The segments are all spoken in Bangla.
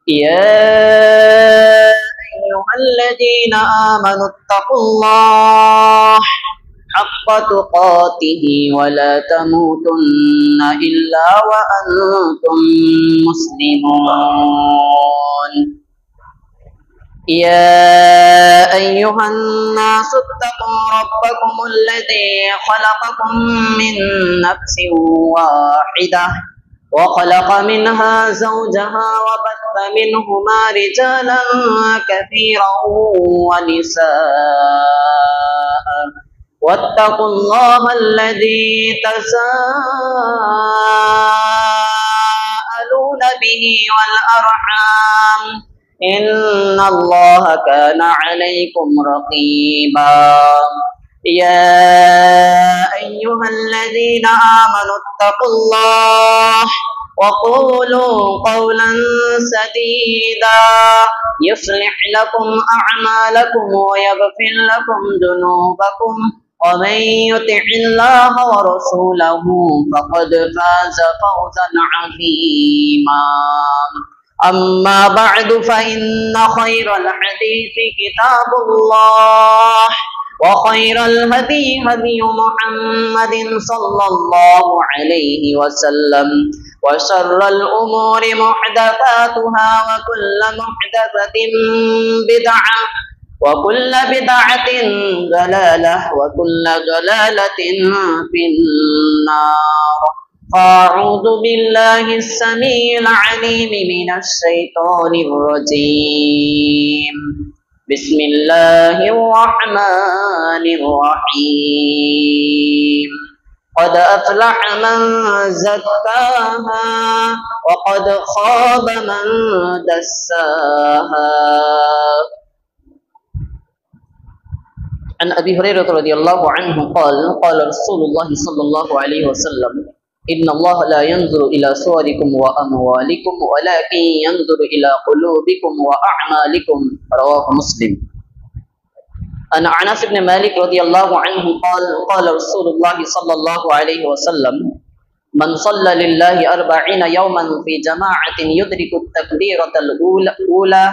يا أيها الذين آمنوا اتقوا الله حق تقاته ولا تموتن إلا وأنتم مسلمون. يا أيها الناس اتقوا ربكم الذي خلقكم من نفس واحدة وخلق منها زوجها وبث منهما رجالا كثيرا ونساء واتقوا الله الذي تساءلون به والأرحام إن الله كان عليكم رقيبا. يا أيها الذين آمنوا اتقوا الله وقولوا قولا سديدا يصلح لكم أعمالكم ويغفر لكم ذنوبكم ومن يطع الله ورسوله فقد فاز فوزا عظيما. أما بعد فإن خير الحديث كتاب الله وخير الهدي هدي محمد صلى الله عليه وسلم وشر الأمور محدثاتها وكل محدثة بدعة وكل بدعة ضلالة وكل ضلالة في النار. فأعوذ بالله السميع العليم من الشيطان الرجيم. بسم الله الرحمن الرحيم. قد أفلح من زكاها وقد خاب من دساها. عن أبي هريرة رضي الله عنه قال قال رسول الله صلى الله عليه وسلم إن الله لا ينظر إلى صوركم وأموالكم ولكن ينظر إلى قلوبكم وأعمالكم. رواه مسلم. عن أنس بن مالك رضي الله عنه قال قال رسول الله صلى الله عليه وسلم من صلى لله 40 يوما في جماعة يدرك التكبيرة الأولى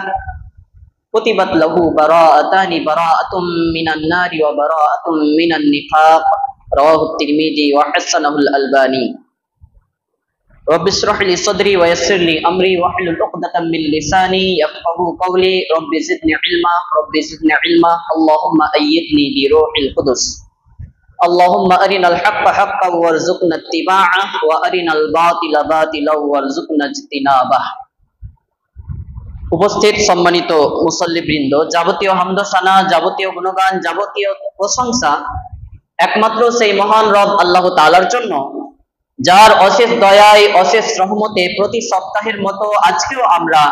كتبت له براءتان براءة من النار وبراءة من النفاق. رواه الترمذي وحسنه الألباني. رب اشرح لي صدري ويسر لي أمري واحلل عقدة من لساني يفقهوا قولي. رب زدني علما رب زدني علما اللهم أيدني بروح القدس. اللهم أرنا الحق حقا وارزقنا اتباعه وأرنا الباطل باطلا وارزقنا اجتنابه. উপস্থিত সম্মানিত মুসল্লিবৃন্দ, যাবতীয় হামদসানা, যাবতীয় গুণগান, যাবতীয় প্রশংসা একমাত্র সেই মহান রব আল্লাহ তাআলার জন্য, যার অশেষ দয়ায় অশেষ রহমতে প্রতি সপ্তাহের মতো আজকেও আমরা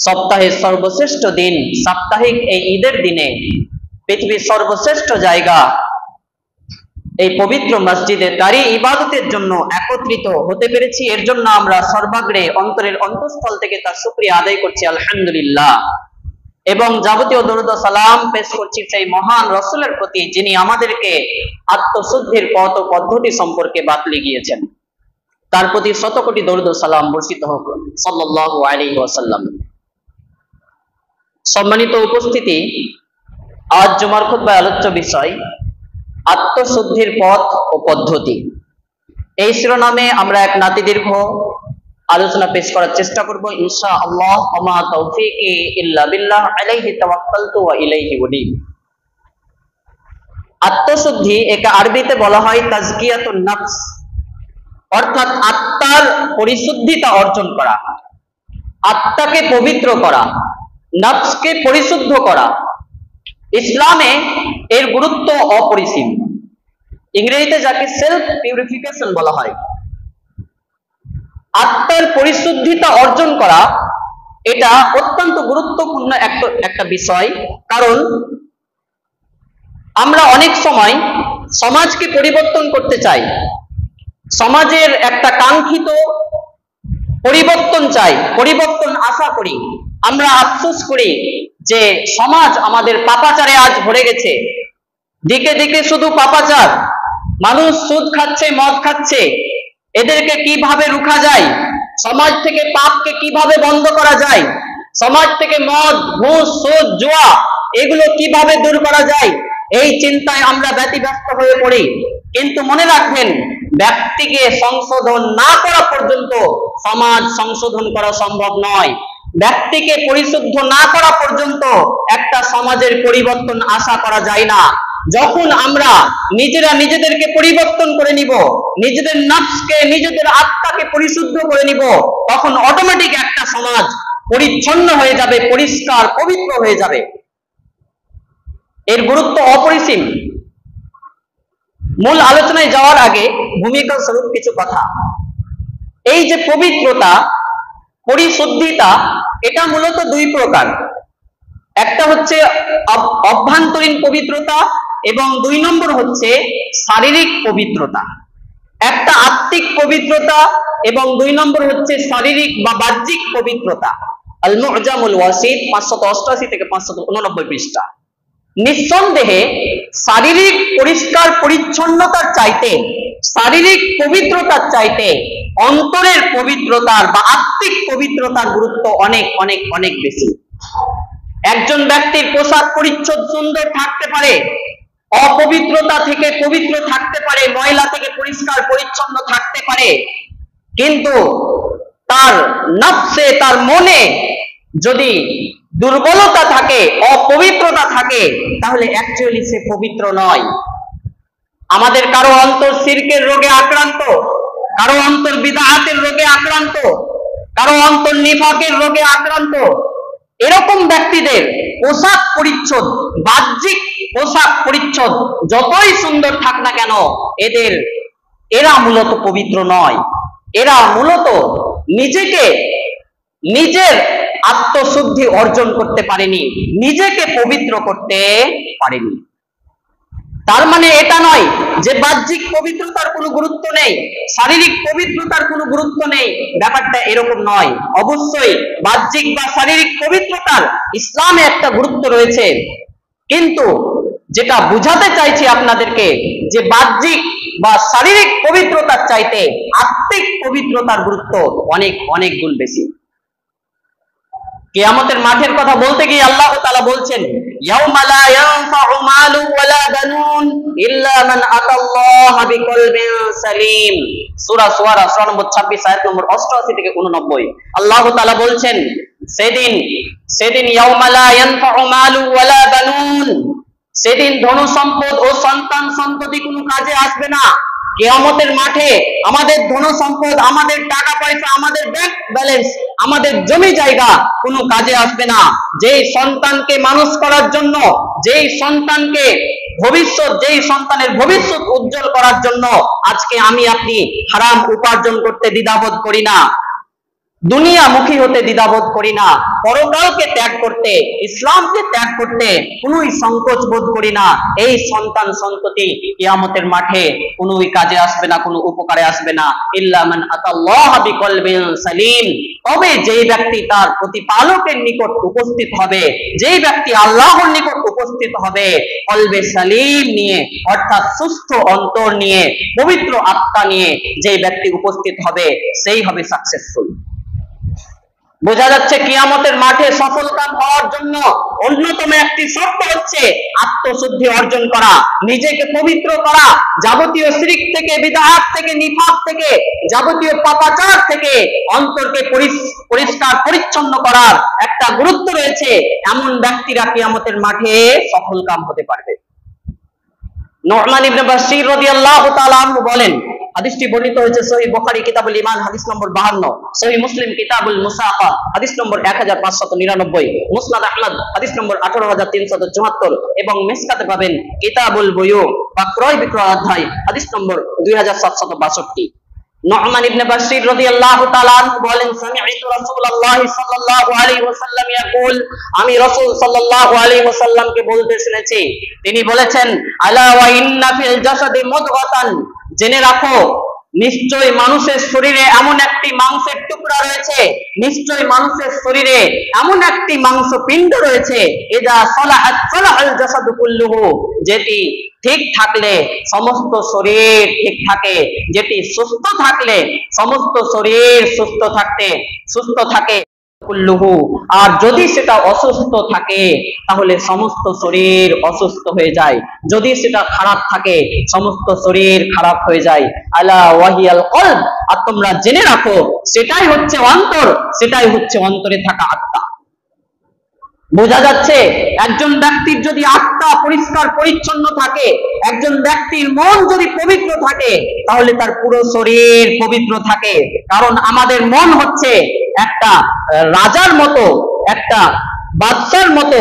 সপ্তাহের সর্বশ্রেষ্ঠ দিন সাপ্তাহিক এই ঈদের দিনে পৃথিবীর সর্বশ্রেষ্ঠ জায়গা এই পবিত্র মসজিদে তারই ইবাদতের জন্য একত্রিত হতে পেরেছি। এর জন্য আমরা সর্বাগ্রে অন্তরের অন্তঃস্থল থেকে তার শুকরিয়া আদায় করছি আলহামদুলিল্লাহ, এবং যাবতীয় দরুদ ও সালাম পেশ করছি সেই মহান রাসূলের প্রতি যিনি আমাদেরকে আত্মশুদ্ধির পথ ও পদ্ধতি সম্পর্কে বাতলে গিয়েছেন। তার প্রতি শত কোটি দরুদ ও সালাম বর্ষিত হোক সাল্লাল্লাহু আলাইহি ওয়াসাল্লাম। সম্মানিত উপস্থিতি, আজ জুমার খুতবায় আলোচ্য বিষয় আত্মশুদ্ধির পথ ও পদ্ধতি। এই শিরোনামে আমরা এক নাতিদীর্ঘ আলোচনা পেশ করার চেষ্টা করব ইনশাআল্লাহ। ওমা তাওফীকি ইল্লা বিল্লাহ আলাইহি তাওয়াক্কালতু ওয়া ইলাইহি উনীব। আত্মশুদ্ধি একে আরবিতে বলা হয় তাজকিয়াতুন নফস, অর্থাৎ আত্মার পরিশুদ্ধিতা অর্জন করা, আত্মাকে পবিত্র করা, নফসকে পরিশুদ্ধ করা। ইসলামে এর গুরুত্ব অপরিসীম। ইংরেজিতে যাকে সেলফ পিউরিফিকেশন বলা হয়। আত্মার পরিশুদ্ধিতা অর্জন করা এটা অত্যন্ত গুরুত্বপূর্ণ একটা বিষয়, কারণ আমরা অনেক সময় সমাজকে পরিবর্তন করতে চাই, সমাজের একটা কাঙ্ক্ষিত পরিবর্তন চাই, পরিবর্তন আশা করি। আমরা আফসোস করি যে সমাজ আমাদের পাপাচারে আজ ভরে গেছে, দিকে দিকে শুধু পাপাচার, মানুষ সুদ খাচ্ছে, মদ খাচ্ছে, এদেরকে কিভাবে রুখা যায়, সমাজ থেকে পাপকে কিভাবে বন্ধ করা যায়, সমাজ থেকে মদ, ঘুষ, সুদ, জুয়া এগুলো কিভাবে দূর করা যায় এই চিন্তায় আমরা ব্যতিব্যস্ত হয়ে পড়ি। কিন্তু মনে রাখবেন, ব্যক্তিকে সংশোধন না করা পর্যন্ত সমাজ সংশোধন করা সম্ভব নয়। ব্যক্তিকে পরিশুদ্ধ না করা পর্যন্ত একটা সমাজের পরিবর্তন আশা করা যায় না। যখন আমরা নিজেরা নিজেদেরকে পরিবর্তন করে নিব, নিজেদের নফসকে, নিজেদের আত্মাকে পরিশুদ্ধ করে নিব, তখন অটোমেটিক একটা সমাজ পরিচ্ছন্ন হয়ে যাবে, পরিষ্কার পবিত্র হয়ে যাবে। এর গুরুত্ব অপরিসীম। মূল আলোচনায় যাওয়ার আগে ভূমিকা স্বরূপ কিছু কথা। এই যে পবিত্রতা, পরিশুদ্ধিতা, এটা মূলত দুই প্রকার। একটা হচ্ছে অভ্যন্তরীণ পবিত্রতা এবং দুই নম্বর হচ্ছে শারীরিক পবিত্রতা। একটা আত্মিক পবিত্রতা এবং দুই নম্বর হচ্ছে শারীরিক বা বাহ্যিক পবিত্রতা। আল মুআজামুল ওয়াসিত 588 থেকে 589 পৃষ্ঠা। নিঃসন্দেহে শারীরিক পরিষ্কার পরিচ্ছন্নতার চাইতে, শারীরিক পবিত্রতার চাইতে অন্তরের পবিত্রতার বা আত্মিক পবিত্রতার গুরুত্ব অনেক অনেক অনেক বেশি। একজন ব্যক্তির পোশাক পরিচ্ছদ সুন্দর থাকতে পারে, অপবিত্রতা থেকে পবিত্র থাকতে পারে, ময়লা থেকে পরিষ্কার পরিচ্ছন্ন থাকতে পারে, কিন্তু তার নফসে, তার মনে যদি দুর্বলতা থাকে, অপবিত্রতা থাকে, তাহলে অ্যাকচুয়ালি সে পবিত্র নয়। আমাদের কারো অন্তর শিরকের রোগে আক্রান্ত, কারো অন্তর বিদআতের রোগে আক্রান্ত, কারো অন্তর নিফাকের রোগে আক্রান্ত। এরকম ব্যক্তিদের পোশাক পরিচ্ছদ, বাহ্যিক পোশাক পরিচ্ছদ যতই সুন্দর থাক না কেন, এরা মূলত পবিত্র নয়। এরা মূলত নিজের আত্মশুদ্ধি অর্জন করতে পারেনি, নিজেকে পবিত্র করতে পারেনি। তার মানে এটা নয় যে বাহ্যিক পবিত্রতার কোনো গুরুত্ব নেই, শারীরিক পবিত্রতার কোনো গুরুত্ব নেই। ব্যাপারটা এরকম নয়। অবশ্যই বাহ্যিক বা শারীরিক পবিত্রতার ইসলামে একটা গুরুত্ব রয়েছে, কিন্তু যেটা বুঝাতে চাইছি আপনাদেরকে, যে বাহ্যিক বা শারীরিক পবিত্রতার চাইতে আত্মিক পবিত্রতার গুরুত্ব অনেক অনেক গুণ বেশি। কিয়ামতের মাঠের কথা বলতে গিয়ে আল্লাহ তাআলা বলছেন, ইয়াউমা লা ইয়ানফাউ মালু ওয়ালা বানুন ইল্লা মান আতাল্লাহা বিকলবিন সালিম। সূরা শুআরা 26 আয়াত নম্বর 88 থেকে 89। আল্লাহ তাআলা বলছেন, সেদিন ইয়াউমা লা ইয়ানফাউ মালু ওয়ালা বানুন, সেদিন ধন সম্পদ ও সন্তান সন্ততি কোনো কাজে আসবে না। কিয়ামতের মাঠে আমাদের ধন সম্পদ, আমাদের টাকা পয়সা, আমাদের ব্যাংক ব্যালেন্স, আমাদের জমি জায়গা কোনো কাজে আসবে না। যেই সন্তানকে মানুষ করার জন্য, যেই সন্তানের ভবিষ্যৎ উজ্জ্বল করার জন্য আজকে আমি আপনি হারাম উপার্জন করতে দ্বিধাবোধ করি না, দুনিয়ামুখী হতে দ্বিধাবোধ করি না, পরকালকে ত্যাগ করতে, ইসলামকে ত্যাগ করতে কোনোই সংকোচ বোধ করি না, এই সন্তান সন্ততি কিয়ামতের মাঠে কোনোই কাজে আসবে না, কোনো উপকারে আসবে না। ইল্লা মান আতাল্লাহা বিকলবিন সালিম। তবে যেই ব্যক্তি তার প্রতিপালকের নিকট উপস্থিত হবে, যেই ব্যক্তি আল্লাহর নিকট উপস্থিত হবে কলবে সালিম নিয়ে, অর্থাৎ সুস্থ অন্তর নিয়ে, পবিত্র আত্মা নিয়ে যেই ব্যক্তি উপস্থিত হবে, সেই হবে সাকসেসফুল। বোঝা যাচ্ছে কিয়ামতের মাঠে সফলকাম হওয়ার জন্য অন্যতম একটি শর্ত হচ্ছে আত্মশুদ্ধি অর্জন করা, নিজেকে পবিত্র করা, যাবতীয় শিরক থেকে, বিদআত থেকে, নিফাক থেকে, যাবতীয় পাপাচার থেকে অন্তরকে পরিষ্কার পরিচ্ছন্ন করার একটা গুরুত্ব রয়েছে। এমন ব্যক্তিরা কিয়ামতের মাঠে সফলকাম হতে পারবে। নু'মান ইবনে বাশীর রাদিয়াল্লাহু তাআলা আনহু বলেন, হাদিসটি বর্ণিত হয়েছে সহিহ বুখারী কিতাবুল ঈমান হাদিস নম্বর 52, সহিহ মুসলিম কিতাবুল মুসাফা হাদিস নম্বর 1599, মুসনাদ আহমদ হাদিস নম্বর 18374 এবং মিসকাতে পাবেন কিতাবুল বুয়ু বা ক্রয় বিক্রয় অধ্যায় হাদিস নম্বর 2762। নু'মান ইবনে বাশীর রাদিয়াল্লাহু তাআলা আনহু বলেন, সামি'তু রাসূলুল্লাহ সাল্লাল্লাহু আলাইহি ওয়াসাল্লাম ইয়াকুল, আমি রাসূল সাল্লাল্লাহু আলাইহি ওয়াসাল্লামকে বলতে শুনেছি, তিনি বলেছেন, আলা ওয়া ইন্না ফিল জাসাদি মুদগাতান, জেনে রাখো নিশ্চয়ই মানুষের শরীরে এমন একটি মাংসের টুকরা রয়েছে, নিশ্চয়ই মানুষের শরীরে এমন একটি মাংসপিণ্ড রয়েছে, ইযা সালাহাত সালাহাল জাসাদু কুল্লুহু, যেটি ঠিক থাকলে সমস্ত শরীর ঠিক থাকে, যেটি সুস্থ থাকলে সমস্ত শরীর সুস্থ থাকে। কুল্লুহু, আর যদি সেটা অসুস্থ থাকে তাহলে সমস্ত শরীর অসুস্থ হয়ে যায়। যদি সেটা খারাপ থাকে সমস্ত শরীর খারাপ হয়ে যায়। আলা ওয়াহিয়াল কলব, আর তোমরা জেনে রাখো সেটাই হচ্ছে অন্তর, সেটাই হচ্ছে অন্তরে থাকা আত্মা। বোঝা যাচ্ছে একজন ব্যক্তির যদি আত্মা পরিষ্কার পরিচ্ছন্ন থাকে, একজন ব্যক্তির মন যদি পবিত্র থাকে, তাহলে তার পুরো শরীর পবিত্র থাকে। কারণ আমাদের মন হচ্ছে একটা রাজার মতো, একটা বাদশার মতো।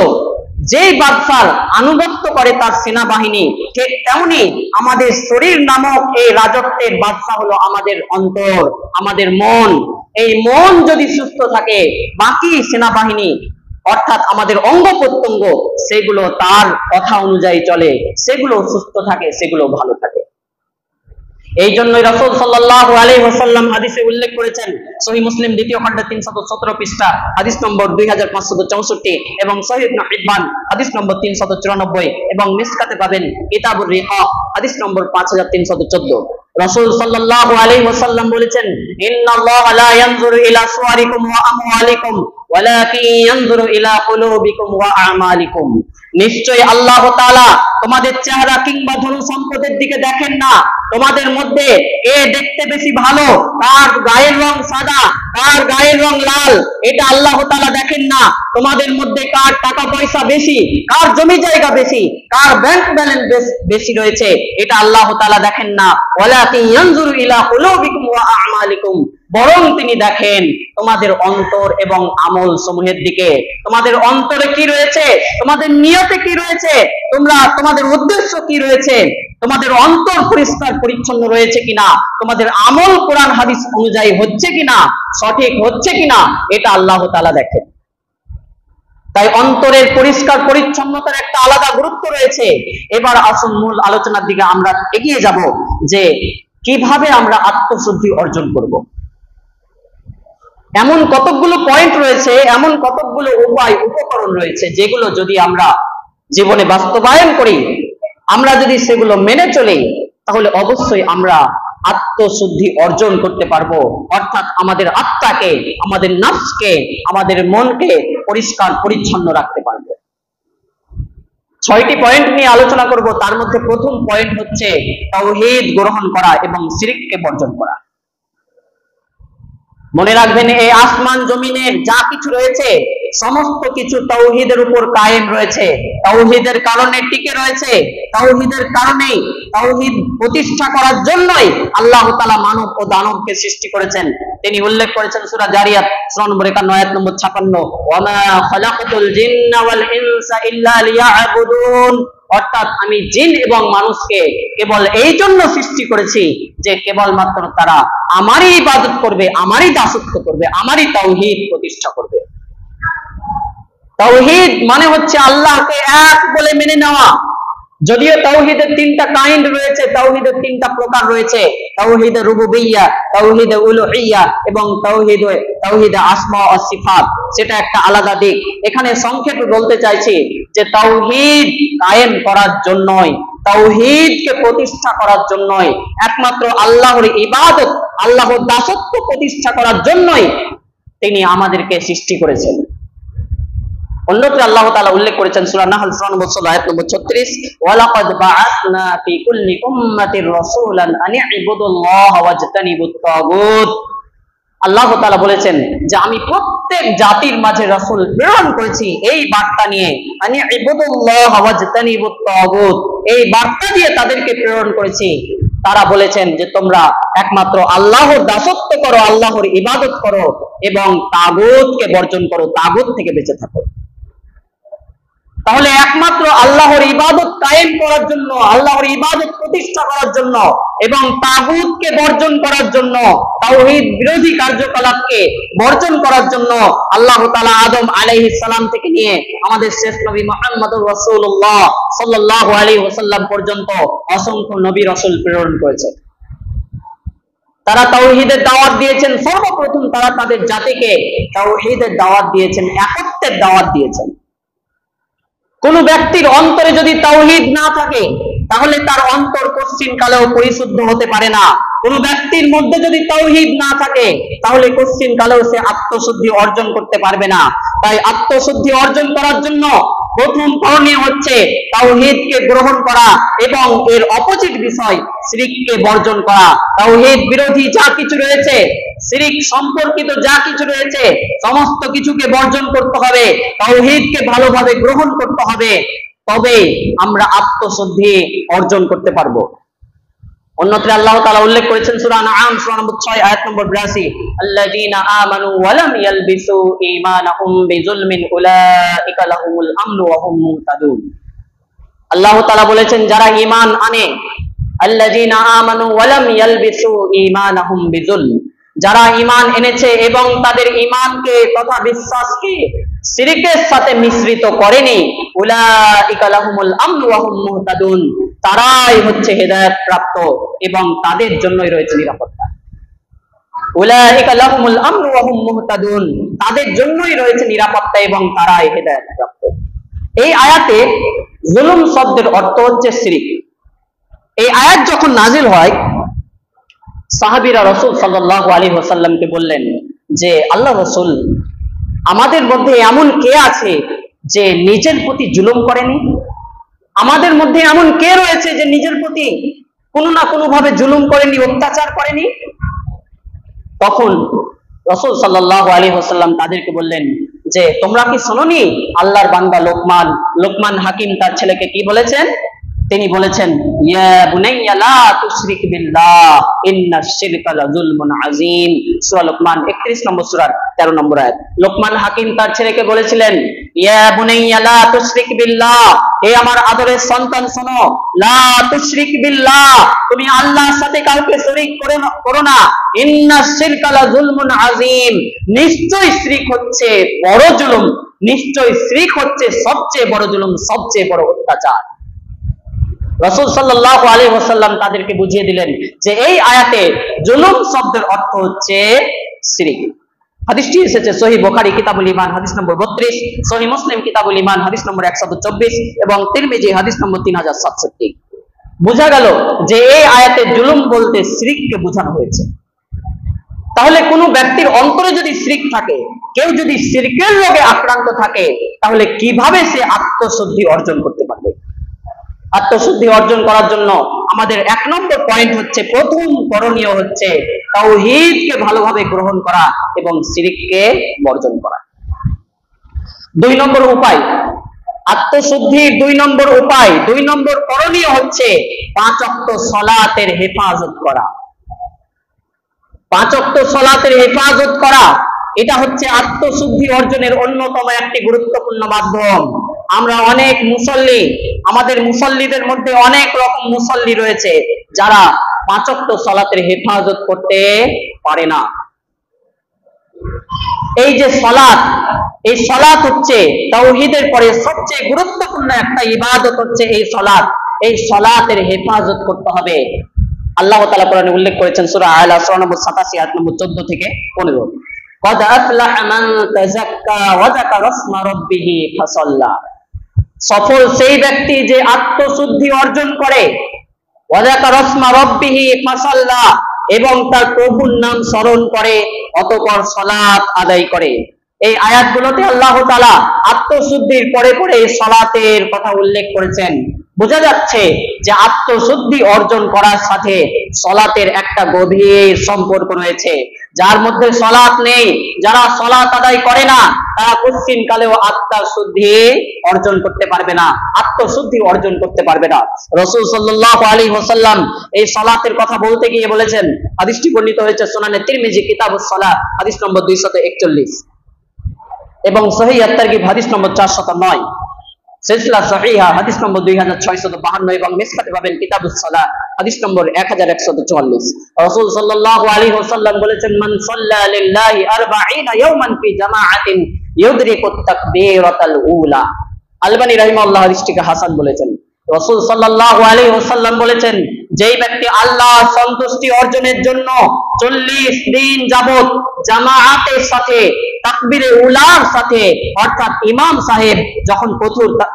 যেই বাদশার আনুগত্য করে তার সেনাবাহিনী, ঠিক তেমনি আমাদের শরীর নামক এই রাজত্বের বাদশা হলো আমাদের অন্তর, আমাদের মন। এই মন যদি সুস্থ থাকে, বাকি সেনাবাহিনী অর্থাৎ আমাদের অঙ্গ প্রত্যঙ্গ সেগুলো তার কথা অনুযায়ী চলে, সেগুলো সুস্থ থাকে, সেগুলো ভালো থাকে। এই জন্যই রাসূল সাল্লাল্লাহু আলাইহি ওয়াসাল্লাম হাদিসে উল্লেখ করেছেন, সহিহ মুসলিম দ্বিতীয় খণ্ডের 317 পৃষ্ঠা হাদিস নম্বর 2564, এবং সহিহ ইবনে হিব্বান হাদিস নম্বর 394, এবং মিসকাতে পাবেন কিতাবুর রিকাক হাদিস নম্বর 5314। রাসূল সাল্লাল্লাহু আলাইহি ওয়াসাল্লাম বলেছেন, ইন্নাল্লাহা লা ইয়ানজুরু ইলা সুওয়ারিকুম ওয়া আমওয়ালিকুম ওয়ালাকিন ইয়ানজুরু ইলা কুলুবিকুম ওয়া আমালিকুম। নিশ্চয়ই আল্লাহ তাআলা তোমাদের চেহারা কিংবা ধন সম্পদের দিকে দেখেন না। তোমাদের মধ্যে কে দেখতে বেশি ভালো, কার গায়ের রং সাদা, কার গায়ের রং লাল, এটা আল্লাহ তাআলা দেখেন না। তোমাদের মধ্যে কার টাকা পয়সা বেশি, কার জমি জায়গা বেশি, কার ব্যাংক ব্যালেন্স বেশি রয়েছে, এটা আল্লাহ তাআলা দেখেন না। ওয়ালাকিন ইয়ানজুরু ইলা কুলুবিকুম ওয়া আমালিকুম, বরং তিনি দেখেন তোমাদের অন্তর এবং আমল সমূহের দিকে। তোমাদের অন্তরে কি রয়েছে, তোমাদের নিয়তে কি রয়েছে, তোমাদের উদ্দেশ্য কি রয়েছে, তোমাদের অন্তর পরিষ্কার পরিচ্ছন্ন রয়েছে কিনা, তোমাদের আমল কোরআন হাদিস অনুযায়ী হচ্ছে কিনা, সঠিক হচ্ছে কিনা, এটা আল্লাহ তাআলা দেখেন। তাই অন্তরের পরিষ্কার পরিচ্ছন্নতার একটা আলাদা গুরুত্ব রয়েছে। এবার আসুন মূল আলোচনার দিকে আমরা এগিয়ে যাব, যে কিভাবে আমরা আত্মশুদ্ধি অর্জন করব। এমন কতকগুলো পয়েন্ট রয়েছে, এমন কতকগুলো উপায় উপকরণ রয়েছে, যেগুলো যদি আমরা জীবনে বাস্তবায়ন করি, আমরা যদি সেগুলো মেনে চলি, তাহলে অবশ্যই আমরা আত্মশুদ্ধি অর্জন করতে পারবো। অর্থাৎ আমাদের আত্মাকে, আমাদের নফসকে, আমাদের মনকে পরিষ্কার পরিচ্ছন্ন রাখতে পারবো। 6টি পয়েন্ট নিয়ে আলোচনা করব। তার মধ্যে প্রথম পয়েন্ট হচ্ছে তাওহীদ গ্রহণ করা এবং শিরককে বর্জন করা। মনে রাখবেন, এই আসমান জমিনের যা কিছু রয়েছে সমস্ত কিছু তাওহীদের উপর কায়েম রয়েছে, তাওহীদের কারণে টিকে রয়েছে। তাওহীদের কারণেই, তাওহীদ প্রতিষ্ঠা করার জন্যই আল্লাহ তাআলা মানব ও দানবকে সৃষ্টি করেছেন। তিনি উল্লেখ করেছেন সূরা জারিয়াত সূরা নম্বর 51 আয়াত নম্বর 56, ওয়ামা খালাকাতুল জিন্না ওয়াল ইনসা ইল্লা লিয়াবুদুন, অর্থাৎ আমি জিন এবং মানুষকে কেবল এই জন্য সৃষ্টি করেছি যে কেবলমাত্র তারা আমারই ইবাদত করবে, আমারই দাসত্ব করবে, আমারই তাওহীদ প্রতিষ্ঠা করবে। তাওহীদ মানে হচ্ছে আল্লাহকে এক বলে মেনে নেওয়া। যদিও তাওহীদের 3টা কাইন্ড রয়েছে, তাওহীদের 3টা প্রকার রয়েছে, তাওহীদে রুবুবিয়্যাহ, তাওহীদে উলুহিয়্যাহ এবং তাওহীদে আসমা ও সিফাত। সেটা একটা আলাদা দিক। এখানে সংক্ষেপে বলতে চাইছি যে তাওহীদ কায়েম করার জন্যই, তাওহীদকে প্রতিষ্ঠা করার জন্যই, একমাত্র আল্লাহর ইবাদত, আল্লাহর দাসত্ব প্রতিষ্ঠা করার জন্যই তিনি আমাদেরকে সৃষ্টি করেছেন। অন্যত্র আল্লাহ তাআলা উল্লেখ করেছেন সূরা নাহল সূরা নম্বর 16 আয়াত নম্বর 36, ওয়ালাকাদ বাআসনা ফি কুল্লি উম্মাতির রাসূলান আন ইবুদুল্লাহ ওয়াজতানিবুত তাগুত। আল্লাহ তাআলা বলেছেন যে আমি প্রত্যেক জাতির মাঝে রাসূল প্রেরণ করেছি এই বার্তা নিয়ে, আন ইবুদুল্লাহ ওয়াজতানিবুত তাগুত, এই বার্তা দিয়ে তাদেরকে প্রেরণ করেছি। তারা বলেছেন যে তোমরা একমাত্র আল্লাহর দাসত্ব করো, আল্লাহর ইবাদত করো এবং তাগুতকে বর্জন করো, তাগুত থেকে বেঁচে থাকো। তাহলে একমাত্র আল্লাহর ইবাদত কায়েম করার জন্য, আল্লাহর ইবাদত প্রতিষ্ঠা করার জন্য এবং তাগুতকে বর্জন করার জন্য, তাওহীদ বিরোধী কার্যকলাপকে বর্জন করার জন্য আল্লাহ তাআলা আদম আলাইহিস সালাম থেকে নিয়ে আমাদের শেষ নবী মুহাম্মদুর রাসূলুল্লাহ সাল্লাল্লাহু আলাইহি ওয়াসাল্লাম পর্যন্ত অসংখ্য নবী রাসূল প্রেরণ করেছেন। তারা তাওহীদের দাওয়াত দিয়েছেন। সর্বপ্রথম তারা তাদের জাতিকে তাওহীদের দাওয়াত দিয়েছেন, একত্বের দাওয়াত দিয়েছেন। কোন ব্যক্তির অন্তরে যদি তাওহীদ না থাকে, তাহলে তার অন্তর কোশ্চিন কালেও পরিশুদ্ধ হতে পারে না। কোন ব্যক্তির মধ্যে যদি তাওহীদ না থাকে তাহলে কোশ্চিন কালেও সে আত্মশুদ্ধি অর্জন করতে পারবে না। তাই আত্মশুদ্ধি অর্জন করার জন্য প্রথম করণীয় হচ্ছে তাওহীদকে গ্রহণ করা এবং এর অপোজিট বিষয় শিরককে বর্জন করা। তাওহীদ বিরোধী যা কিছু রয়েছে, শিরক সম্পর্কিত যা কিছু রয়েছে, সমস্ত কিছুকে বর্জন করতে হবে, তাওহীদকে ভালোভাবে গ্রহণ করতে হবে, তবে আমরা আত্মশুদ্ধি অর্জন করতে পারবো। অন্যত্র আল্লাহ তাআলা উল্লেখ করেছেন সূরা আনআম সূরা নম্বর 6 আয়াত নম্বর 82, আল্লাযীনা আমানু ওয়া লাম ইয়ালবিসু ঈমানাহুম বিযুলমিন উলাইকা লাহুমুল আমনু ওয়া হুম মুহতাদুন। আল্লাহ তাআলা বলেছেন যারা ঈমান আনে, আল্লাযীনা আমানু ওয়া লাম ইয়ালবিসু ঈমানাহুম বিযুলম, যারা ঈমান এনেছে এবং তাদের ঈমানকে তথা বিশ্বাসকে শিরকের সাথে মিশ্রিত করেনি, উলাইকা লাহুমুল আমনু ওয়া হুম মুহতাদুন, তারাই হচ্ছে হেদায়েত প্রাপ্ত এবং তাদের জন্যই রয়েছে নিরাপত্তা। উলাইকা লাহুমুল আমনু ওয়া হুম মুহতাদুন, তাদের জন্যই রয়েছে নিরাপত্তা এবং তারাই হেদায়েত প্রাপ্ত। এই আয়াতে জুলুম শব্দের অর্থ হচ্ছে শিরক। এই আয়াত যখন নাজিল হয়, সাহাবীরা রাসূল সাল্লাল্লাহু আলাইহি ওয়াসাল্লামকে বললেন যে আল্লাহ রাসূল, আমাদের মধ্যে এমন কে আছে যে নিজের প্রতি জুলুম করেনি? আমাদের মধ্যে এমন কে রয়েছে যে নিজের প্রতি কোনো না কোনো ভাবে জুলুম করেনি, অত্যাচার করেনি? তখন রাসূল সাল্লাল্লাহু আলাইহি ওয়াসাল্লাম তাদেরকে বললেন যে তোমরা কি শোনোনি আল্লাহর বান্দা লোকমান হাকিম তার ছেলেকে কি বলেছেন? তিনি বলেছেন, ইয়া বুনাইয়া লা তুশরিক বিল্লাহ ইন্নাশ শিরকা লাযুলমুন আযীম। সূরা লোকমান 31 নম্বর সূরার 13 নম্বর আয়াত। লোকমান হাকিম তার ছেলেকে বলেছিলেন, ইয়া বুনাইয়া লা তুশরিক বিল্লাহ, হে আমার আদরের সন্তান শোনো, লা তুশরিক বিল্লাহ, তুমি আল্লাহর সাথে কাউকে শরীক করো না, ইন্নাশ শিরকা লাযুলমুন আযীম, নিশ্চয় শিরক হচ্ছে বড় জুলুম, নিশ্চয় শিরক হচ্ছে সবচেয়ে বড় জুলুম, সবচেয়ে বড় অত্যাচার। রাসূল সাল্লাল্লাহু আলাইহি ওয়াসাল্লাম তাদেরকে বুঝিয়ে দিলেন যে এই আয়াতে জুলুম শব্দের অর্থ হচ্ছে শিরক। হাদিসটি এসেছে সহিহ বুখারী কিতাবুল ঈমান হাদিস নম্বর 32, সহিহ মুসলিম কিতাবুল ঈমান হাদিস নম্বর 124 এবং তিরমিজি হাদিস নম্বর 3067। বোঝা গেল যে এই আয়াতে জুলুম বলতে শিরককে বোঝানো হয়েছে। তাহলে কোনো ব্যক্তির অন্তরে যদি শিরক থাকে, কেউ যদি শিরকের রোগে আক্রান্ত থাকে, তাহলে কিভাবে সে আত্মশুদ্ধি অর্জন করতে পারবে? আত্মশুদ্ধি অর্জন করার জন্য আমাদের 1 নম্বর পয়েন্ট হচ্ছে, প্রথম করণীয় হচ্ছে তাওহীদকে ভালোভাবে গ্রহণ করা এবং শিরককে বর্জন করা। 2 নম্বর উপায়, আত্মশুদ্ধির 2 নম্বর উপায়, 2 নম্বর করণীয় হচ্ছে 5 ওয়াক্ত সালাতের হেফাজত করা। 5 ওয়াক্ত সালাতের হেফাজত করা, এটা হচ্ছে আত্মশুদ্ধি অর্জনের অন্যতম একটি গুরুত্বপূর্ণ মাধ্যম। আমরা অনেক মুসল্লি, আমাদের মুসল্লিদের মধ্যে অনেক রকম মুসল্লি রয়েছে যারা 5 ওয়াক্ত সালাতের হেফাজত করতে পারে না। এই যে সালাত, এই সালাত হচ্ছে তাওহীদের পরে সবচেয়ে গুরুত্বপূর্ণ একটা ইবাদত হচ্ছে এই সালাত। এই সালাতের হেফাজত করতে হবে। আল্লাহ তাআলা কোরআনে উল্লেখ করেছেন সূরা আলা সূরা নম্বর 87 আয়াত নম্বর 14 থেকে 15, قد أفلح من تزكى وذكر اسم ربه فصلى, সফল সেই ব্যক্তি যে আত্মশুদ্ধি অর্জন করে, ওয়াযাকার ইসমা রাব্বিহি ফাসাল্লা, এবং তার প্রভুর নাম স্মরণ করে অতঃপর সালাত আদায় করে। এই আয়াতগুলোতে আল্লাহ তাআলা আত্মশুদ্ধির পরে পরে সালাতের কথা উল্লেখ করেছেন। বোঝা যাচ্ছে যে আত্মশুদ্ধি অর্জন করার সাথে সালাতের একটা গভীর সম্পর্ক রয়েছে। যার মধ্যে সালাত নেই, যারা সালাত আদায় করে না, তারা কোশ্চিন কালেও আত্মশুদ্ধি অর্জন করতে পারবে না, আত্মশুদ্ধি অর্জন করতে পারবে না। রাসূল সাল্লাল্লাহু আলাইহি ওয়াসাল্লাম এই সালাতের কথা বলতে গিয়ে বলেছেন, হাদিসটি বর্ণিত হয়েছে সুনানে তিরমিজি কিতাবুস সালাহ হাদিস নম্বর 241 এবং সহিহ আত-তারগিব হাদিস নম্বর 409, সিলসিলা সহিহা হাদিস নম্বর 2652 এবং মিসকাতে বাবেল কিতাবুস সালাহ হাদিস নম্বর 1144। রাসূল সাল্লাল্লাহু আলাইহি ওয়াসাল্লাম বলেছেন, মান সাল্লা লিল্লাহি 40 ইয়াওমান ফি জামাআতিন ইউদরিকুত তাকবীরাতাল উলা। আলবানী রাহিমাহুল্লাহ হাদিসটিকে হাসান বলেছেন। রাসূল সাল্লাল্লাহু আলাইহি ওয়াসাল্লাম বলেছেন, যেই ব্যক্তি আল্লাহ সন্তুষ্টি অর্জনের জন্য 40 দিন যাবত জামাআতের সাথে তাকবীরে উলার সাথে, অর্থাৎ ইমাম সাহেব যখন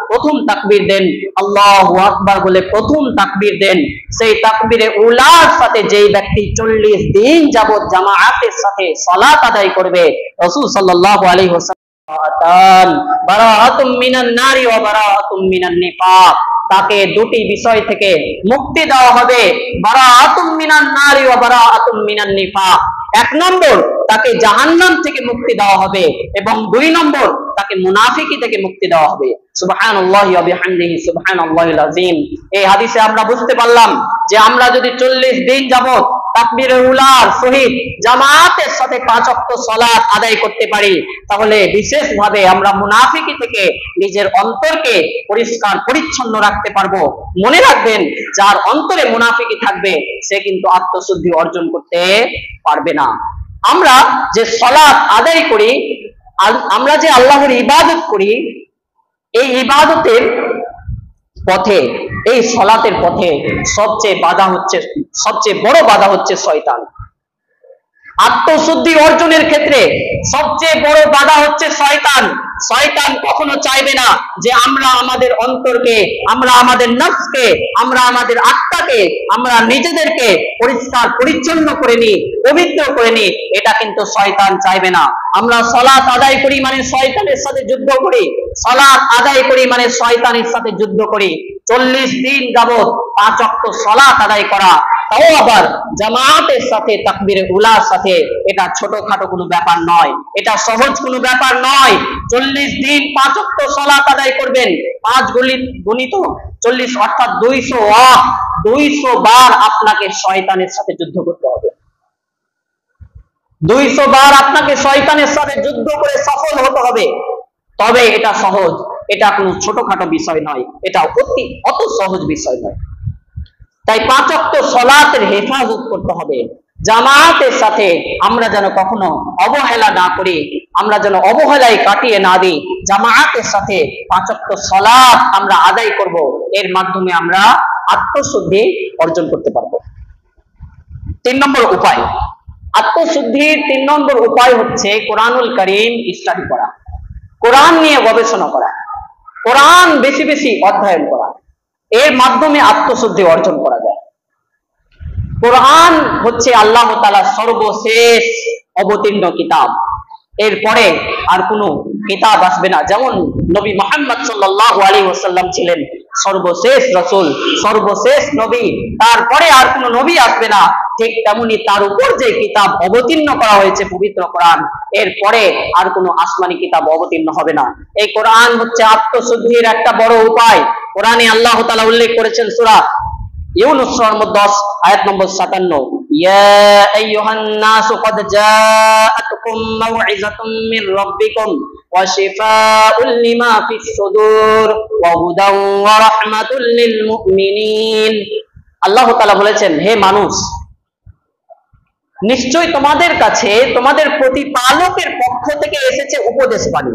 প্রথম তাকবীর দেন, আল্লাহু আকবার বলে প্রথম তাকবীর দেন, সেই তাকবীরে উলার সাথে যেই ব্যক্তি 40 দিন যাবত জামাআতের সাথে সালাত আদায় করবে, রাসূল সাল্লাল্লাহু আলাইহি ওয়াসাল্লাম বারাআতুম মিনান নারি ওয়া বারাআতুম মিনান নিফাক, তাকে দুটি বিষয় থেকে মুক্তি দেওয়া হবে। বারাআতুম মিনান নারি ওয়া বারাআতুম মিনান নিফাক, এক নম্বর তাকে জাহান্নাম থেকে মুক্তি দেওয়া হবে এবং 2 নম্বর তাকে মুনাফিকি থেকে মুক্তি দেওয়া হবে। সুবহানাল্লাহি ওয়া বিহামদিহি সুবহানাল্লাহিল আযীম। এই হাদিসে আমরা বুঝতে পারলাম যে আমরা যদি 40 দিন যাবত তাকবীরে উলার সহিত জামাতের সাথে 5 ওয়াক্ত সালাত আদায় করতে পারি, তাহলে বিশেষভাবে আমরা মুনাফিকি থেকে নিজের অন্তরকে পরিষ্কার পরিচ্ছন্ন রাখতে পারবো। মনে রাখবেন, যার অন্তরে মুনাফিকি থাকবে সে কিন্তু আত্মশুদ্ধি অর্জন করতে পারবে না। আমরা যে সালাত আদায় করি, আমরা যে আল্লাহর ইবাদত করি, এই ইবাদতের পথে, এই সালাতের পথে সবচেয়ে বড় বাধা হচ্ছে শয়তান। আত্মশুদ্ধি অর্জনের ক্ষেত্রে সবচেয়ে বড় বাধা হচ্ছে শয়তান। শয়তান কখনো চাইবে না যে আমরা আমাদের অন্তরকে, আমরা আমাদের নফসকে, আমরা আমাদের আত্মাকে, আমরা নিজেদেরকে পরিষ্কার পরিচ্ছন্ন করে নিই, পবিত্র করে নিই। এটা কিন্তু শয়তান চাইবে না। আমরা সালাত আদায় করি মানে শয়তানের সাথে যুদ্ধ করি, সালাত আদায় করি মানে শয়তানের সাথে যুদ্ধ করি। 40 দিন যাবত 5 ওয়াক্ত সালাত আদায় করা, তাও আবার জামাতের সাথে তাকবীরে উলার সাথে, এটা ছোটখাটো কোনো ব্যাপার নয়, এটা সহজ কোনো ব্যাপার নয়। 40 দিন 5 ওয়াক্ত সালাত আদায় করবেন, 5 গুণিত 40 অর্থাৎ 200 বার আপনাকে শয়তানের সাথে যুদ্ধ করতে হবে। 200 বার আপনাকে শয়তানের সাথে যুদ্ধ করে সফল হতে হবে, তবে এটা সহজ। এটা কোনো ছোটখাটো বিষয় নয়, এটা অত সহজ বিষয় নয়। তাই 5 ওয়াক্ত সালাতের হেফাজত করতে হবে। জামাতের সাথে আমরা যেন কখনো অবহেলা না করি, আমরা যেন অবহেলায় কাটিয়ে না দিই। জামাতের সাথে 5 ওয়াক্ত সালাত আমরা আদায় করব, এর মাধ্যমে আমরা আত্মশুদ্ধি অর্জন করতে পারবো। 3 নম্বর উপায়, আত্মশুদ্ধির 3 নম্বর উপায় হচ্ছে কোরআনুল কারীম স্টাডি করা, কোরআন নিয়ে গবেষণা করা, কোরআন বেশি বেশি অধ্যয়ন করা। এর মাধ্যমে আত্মশুদ্ধি অর্জন করা যায়। কোরআন হচ্ছে আল্লাহ তাআলার সর্বশেষ অবতীর্ণ কিতাব, এরপরে আর কোনো কিতাব আসবে না। যেমন নবী মুহাম্মদ সাল্লাল্লাহু আলাইহি ওয়াসাল্লাম ছিলেন সর্বশেষ রাসূল, সর্বশেষ নবী, তারপরে আর কোনো নবী আসবে না, ঠিক তেমনি তার উপর যে কিতাব অবতীর্ণ করা হয়েছে পবিত্র কোরআন, এরপরে আর কোনো আসমানি কিতাব অবতীর্ণ হবে না। এই কোরআন হচ্ছে আত্মশুদ্ধির একটা বড় উপায়। কোরআনে আল্লাহ তাআলা উল্লেখ করেছেন সূরা ইউনূস সূরার 10 আয়াত নম্বর 57, ইয়া আইয়ুহান নাসু ক্বাদ জাআতকুম মাউইযাতুম মির রাব্বিকুম ওয়া শিফাউল লিমা ফিস সুদূর ওয়া হুদাও ওয়া রাহমাতুল লিল মুমিনিন। আল্লাহ তাআলা বলেছেন, হে মানুষ, নিশ্চয় তোমাদের কাছে তোমাদের প্রতিপালকের পক্ষ থেকে এসেছে উপদেশ বাণী,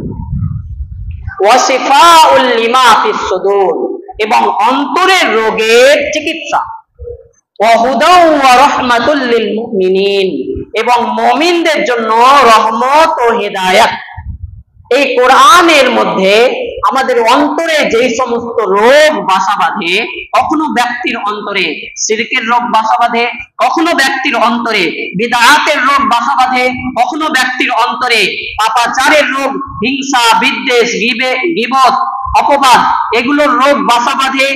ওয়া শিফাউল লিমা ফিস সুদূর, এবং অন্তরের রোগের চিকিৎসা, ওয়া হুদাও ওয়া রাহমাতুল লিল মুমিনিন, এবং মুমিনদের জন্য রহমত ও হেদায়েত। এই কোরআনের মধ্যে আমাদের অন্তরে যে সমস্ত রোগ বাসা বাঁধে, কখনো ব্যক্তির অন্তরে শিরকের রোগ বাসা বাঁধে, কখনো ব্যক্তির অন্তরে বিদআতের রোগ বাসা বাঁধে, কখনো ব্যক্তির অন্তরে পাপাচারের রোগ, হিংসা, বিদ্বেষ, গীবত, অপবাদ, এগুলোর রোগ বাসা বাঁধে।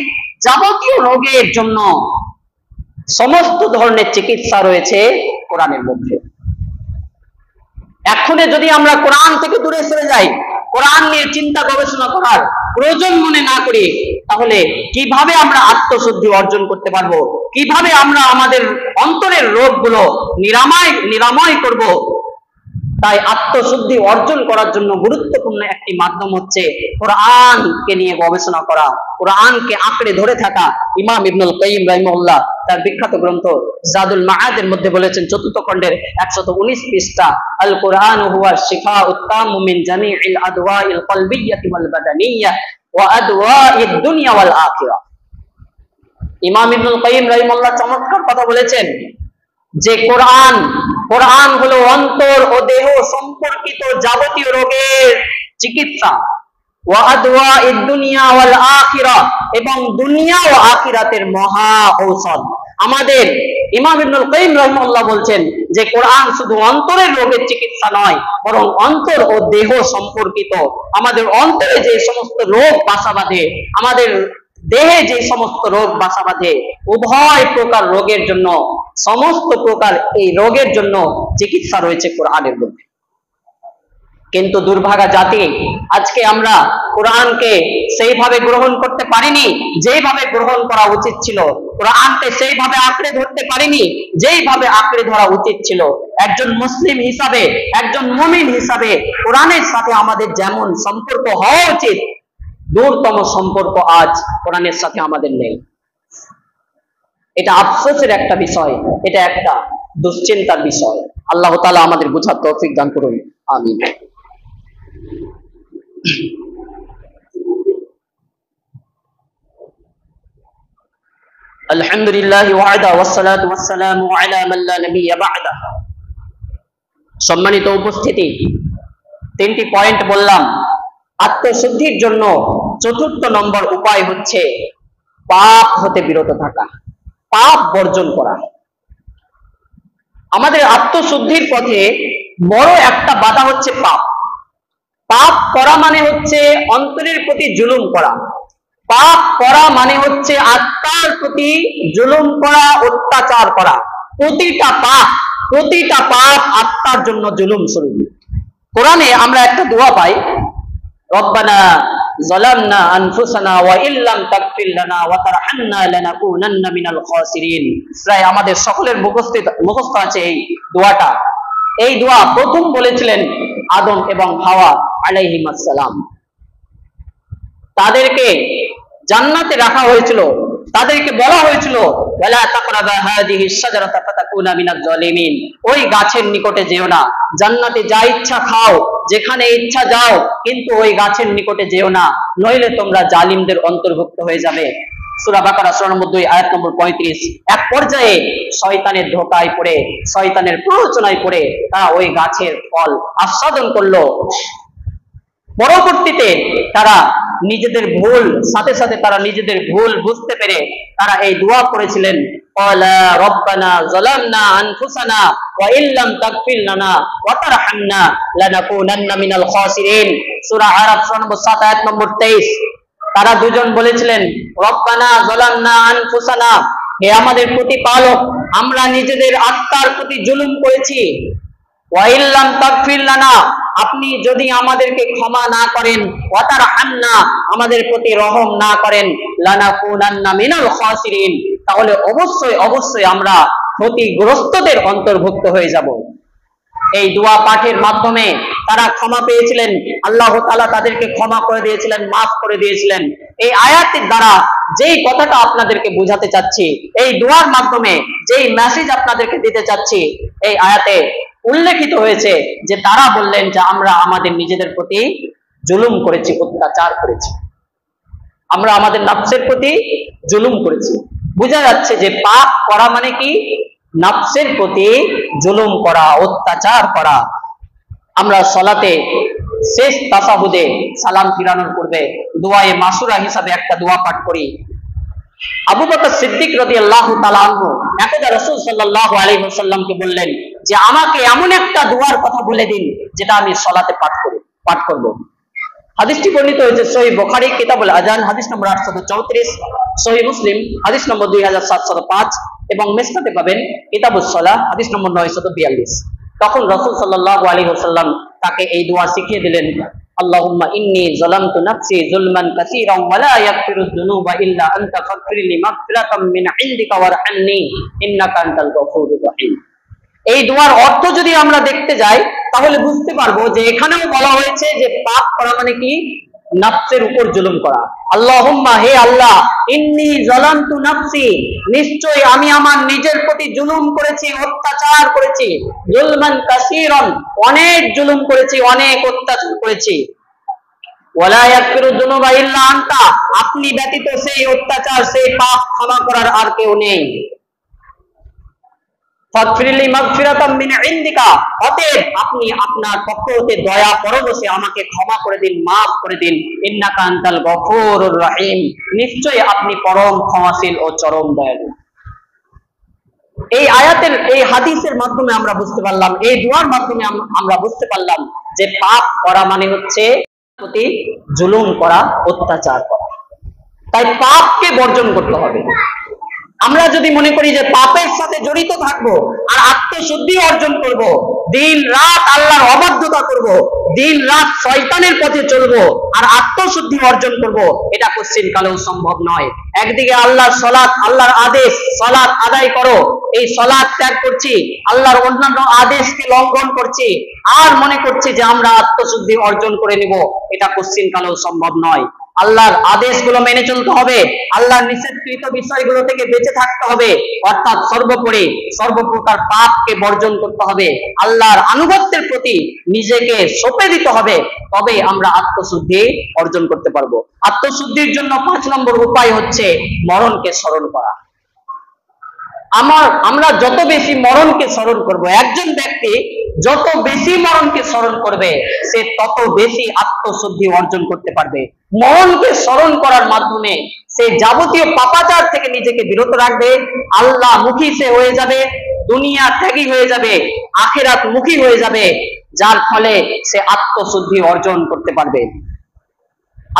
যাবতীয় রোগের জন্য সমস্ত ধরনের চিকিৎসা রয়েছে কোরআনের মধ্যে। এখনই যদি আমরা কোরআন থেকে দূরে সরে যাই, কোরআন নিয়ে চিন্তা গবেষণা করার প্রয়োজন মনে না করি, তাহলে কিভাবে আমরা আত্মশুদ্ধি অর্জন করতে পারবো? কিভাবে আমরা আমাদের অন্তরের রোগগুলো নিরাময় করব? তাই আত্মশুদ্ধি অর্জন করার জন্য গুরুত্বপূর্ণ একটি মাধ্যম হচ্ছে কোরআনকে নিয়ে গবেষণা করা, কোরআনকে আঁকড়ে ধরে থাকা। ইমাম ইবনুল কাইয়িম রাহিমাহুল্লাহ তার বিখ্যাত গ্রন্থ জাদুল মাআদের মধ্যে বলেছেন, 4th খণ্ডের 119 পৃষ্ঠা, আল কোরআন হুয়া শিফাউত তাম্মু মিন জামিইল আদওয়াইল কলবিয়্যাতি ওয়াল বাদানিয়্যাহ ওয়া আদওয়াইদ দুনিয়া ওয়াল আখিরাহ। ইমাম ইবনুল কাইয়িম রাহিমাহুল্লাহ চমৎকার কথা বলেছেন যে কোরআন হলো অন্তর ও দেহ সম্পর্কিত যাবতীয় রোগের চিকিৎসা, ওয়া আদওয়াইদ দুনিয়া ওয়াল আখিরাহ, এবং দুনিয়া ও আখিরাতের মহা ঔষধ। আমাদের ইমাম ইবনুল কাইয়িম রাহিমাহুল্লাহ বলছেন যে কোরআন শুধু অন্তরের রোগের চিকিৎসা নয়, বরং অন্তর ও দেহ সম্পর্কিত আমাদের অন্তরে যে সমস্ত রোগ বাসা বাঁধে, আমাদের দেহে যে সমস্ত রোগ বাসা বাঁধে, উভয় প্রকার রোগের জন্য, সমস্ত প্রকার এই রোগের জন্য চিকিৎসা রয়েছে কোরআনের মধ্যে। কিন্তু দুর্ভাগা জাতি, আজকে আমরা কোরআনকে সেইভাবে গ্রহণ করতে পারিনি যেইভাবে গ্রহণ করা উচিত ছিল, কোরআনকে সেইভাবে আঁকড়ে ধরতে পারিনি যেইভাবে আঁকড়ে ধরা উচিত ছিল। একজন মুসলিম হিসাবে, একজন মুমিন হিসাবে কোরআনের সাথে আমাদের যেমন সম্পর্ক হওয়া উচিত, দূরতম সম্পর্ক আজ কোরআনের সাথে আমাদের নেই। এটা আফসোসের একটা বিষয়, এটা একটা দুশ্চিন্তার বিষয়। আল্লাহ তাআলা আমাদের বুঝার তৌফিক দান করুন, আমিন। আলহামদুলিল্লাহি ওয়াহদা ওয়াসসালাতু ওয়াসসালামু আলা মান লা নাবিয়্যা বা'দা। সম্মানিত উপস্থিতি, তিনটি পয়েন্ট বললাম। আত্মশুদ্ধির জন্য চতুর্থ নম্বর উপায় হচ্ছে পাপ হতে বিরত থাকা, পাপ বর্জন করা। আমাদের আত্মশুদ্ধির পথে বড় একটা বাধা হচ্ছে পাপ। পাপ করা মানে হচ্ছে অন্তরের প্রতি জুলুম করা। পাপ করা মানে হচ্ছে আত্মার প্রতি জুলুম করা, অত্যাচার করা। প্রতিটা পাপ আত্মার জন্য জুলুম স্বরূপ। কোরআনে আমরা একটা দোয়া পাই, রব্বানা যালামনা আনফুসানা ওয়া ইল্লাম তাগফির লানা ওয়া তারহামনা লানাকুনান্না মিনাল খাসিরিন। প্রায় আমাদের সকলের মুখস্থ আছে এই দোয়াটা। এই দোয়া প্রথম বলেছিলেন আদম এবং হাওয়া আলাইহিস সালাম। তাদেরকে জান্নাতে রাখা হয়েছিল, তাদেরকে বলা হয়েছিল ওয়ালা তাকরাবা হাযিহিস শাজারাতা ফাতাকুনা মিনাজ জালিমিন, ওই গাছের নিকটে যেও না। জান্নাতে যা ইচ্ছা খাও, যেখানে ইচ্ছা যাও, কিন্তু ওই গাছের নিকটে যেও না, নইলে তোমরা জালিমদের অন্তর্ভুক্ত হয়ে যাবে। সূরা বাকারা সূরা নম্বর 2 আয়াত নম্বর 35। এক পর্যায়ে শয়তানের ধোঁকায় পড়ে, শয়তানের প্ররোচনায় পড়ে তারা ওই গাছের ফল আস্বাদন করলো। পরবর্তীতে তারা নিজেদের ভুল, সাথে সাথে তারা নিজেদের ভুল বুঝতে পেরে তারা এই দোয়া করেছিলেন, ক্বালা রব্বানা যালামনা আনফুসানা ওয়া ইল্লাম তাগফির লানা ওয়া তারহামনা লানাকুনান্না মিনাল খাসিরিন। সূরা আরাফ সূরা নম্বর 7 আয়াত নম্বর 23। তারা দুজন বলেছিলেন, রব্বানা যালামনা আনফুসানা, হে আমাদের প্রতিপালক, আমরা নিজেদের আত্মার প্রতি জুলুম করেছি। ওয়া ইল্লাম তাগফির লানা, আপনি যদি আমাদেরকে ক্ষমা না করেন, ওয়া তারহামনা, আমাদের প্রতি রহম না করেন, লানাকুনান্না মিনাল খাসিরিন, তাহলে অবশ্যই আমরা ক্ষতিগ্রস্তদের অন্তর্ভুক্ত হয়ে যাব। এই দোয়া পাঠের মাধ্যমে তারা ক্ষমা পেয়েছিলেন, আল্লাহ তাআলা তাদেরকে ক্ষমা করে দিয়েছিলেন, মাফ করে দিয়েছিলেন। এই আয়াতের দ্বারা যেই কথাটা আপনাদেরকে বোঝাতে চাচ্ছি, এই দোয়ার মাধ্যমে যেই মেসেজ আপনাদেরকে দিতে চাচ্ছি, এই আয়াতে উল্লেখিত হয়েছে যে তারা বললেন যে আমরা আমাদের নিজেদের প্রতি জুলুম করেছি, অত্যাচার করেছি, আমরা আমাদের নফসের প্রতি জুলুম করেছি। বোঝা যাচ্ছে যে পাপ করা মানে কি? নফসের প্রতি জুলুম করা, অত্যাচার করা। আমরা সালাতে শেষ তাশাহুদে সালাম ফিরানোর পূর্বে দোয়ায়ে মাসুরা হিসাবে একটা দোয়া পাঠ করি। আবু বকর সিদ্দিক রাদিয়াল্লাহু তাআলা আনহু একদা রাসূল সাল্লাল্লাহু আলাইহি ওয়াসাল্লামকে বললেন যে আমাকে এমন একটা দোয়ার কথা বলে দিন যেটা আমি সালাতে পাঠ করব। হাদিসটি বর্ণিত হয়েছে সহিহ বুখারী কিতাবুল আযান হাদিস নম্বর 834, সহিহ মুসলিম হাদিস নম্বর 2705 এবং মিসকাতে পাবেন কিতাবুস সালাহ হাদিস নম্বর 942। তখন রাসূল সাল্লাল্লাহু আলাইহি ওয়াসাল্লাম তাকে এই দোয়া শিখিয়ে দিলেন, আল্লাহুম্মা ইন্নী যালামতু নাফসি যুলমান কাসীরান ওয়া লা ইয়াগফিরুয যুনুবা ইল্লা আনতা ফাগফিরলি মাগফিরাতাম মিন ইনদিকা ওয়ারহামনি ইন্নাকা আনতাল গফুরুর রহিম। এই দোয়ার অর্থ যদি আমরা দেখতে যাই তাহলে বুঝতে পারবো যে এখানেও বলা হয়েছে যে পাপ করা মানে কি? নফসের উপর জুলুম করা। আল্লাহুম্মা, হে আল্লাহ, ইন্নী যালামতু নাফসি, নিশ্চয় আমি আমার নিজের প্রতি জুলুম করেছি, অত্যাচার করেছি। যুলমান কাসীরান, অনেক জুলুম করেছি, অনেক অত্যাচার করেছি। ওয়ালা ইয়াগফিরু যুনুবা ইল্লা আনতা, আপনি ব্যতীত সেই অত্যাচার, সেই পাপ ক্ষমা করার আর কেউ নেই। ফাগফিরলি মাগফিরাতাম মিন ইনদিকা, অতএব আপনি আপনার পক্ষ হতে দয়া পরবশে আমাকে ক্ষমা করে দিন, মাফ করে দিন। ইন্নাকা আনতাল গফুরুর রহিম, নিশ্চয়ই আপনি পরম ক্ষমাশীল ও চরম দয়ালু। এই আয়াতের, এই হাদিসের মাধ্যমে আমরা বুঝতে পারলাম, এই দুয়ার মাধ্যমে আমরা বুঝতে পারলাম যে পাপ করা মানে হচ্ছে প্রতি জুলুম করা, অত্যাচার করা। তাই পাপকে বর্জন করতে হবে। আমরা যদি মনে করি যে পাপের সাথে জড়িত থাকবো আর আত্মশুদ্ধি অর্জন করব, দিন রাত আল্লাহর অবাধ্যতা করব, দিন রাত শয়তানের পথে চলবো আর আত্মশুদ্ধি অর্জন করব, এটা কোশ্চিন কালেও সম্ভব নয়। একদিকে আল্লাহর সালাত, আল্লাহর আদেশ, সালাত আদায় করো, এই সালাত ত্যাগ করছি, আল্লাহর অন্যান্য আদেশকে লঙ্ঘন করছি, আর মনে করছি যে আমরা আত্মশুদ্ধি অর্জন করে নিব, এটা কোশ্চিন কালেও সম্ভব নয়। আল্লাহর আদেশগুলো মেনে চলতে হবে, আল্লাহর নিষেধকৃত বিষয়গুলো থেকে বেঁচে থাকতে হবে, অর্থাৎ সর্বোপরি সর্বপ্রকার পাপকে বর্জন করতে হবে, আল্লাহর আনুগত্যের প্রতি নিজেকে সঁপে দিতে হবে, তবে আমরা আত্মশুদ্ধি অর্জন করতে পারবো। আত্মশুদ্ধির জন্য 5 নম্বর উপায় হচ্ছে মরণকে স্মরণ করা। আমরা যত বেশি মরণকে স্মরণ করব, একজন ব্যক্তি যত বেশি মরণকে স্মরণ করবে সে তত বেশি আত্মশুদ্ধি অর্জন করতে পারবে। মরণকে স্মরণ করার মাধ্যমে সে যাবতীয় পাপাচার থেকে নিজেকে বিরত রাখবে, আল্লাহ মুখী সে হয়ে যাবে, দুনিয়া ত্যাগী হয়ে যাবে, আখিরাত মুখী হয়ে যাবে, যার ফলে সে আত্মশুদ্ধি অর্জন করতে পারবে।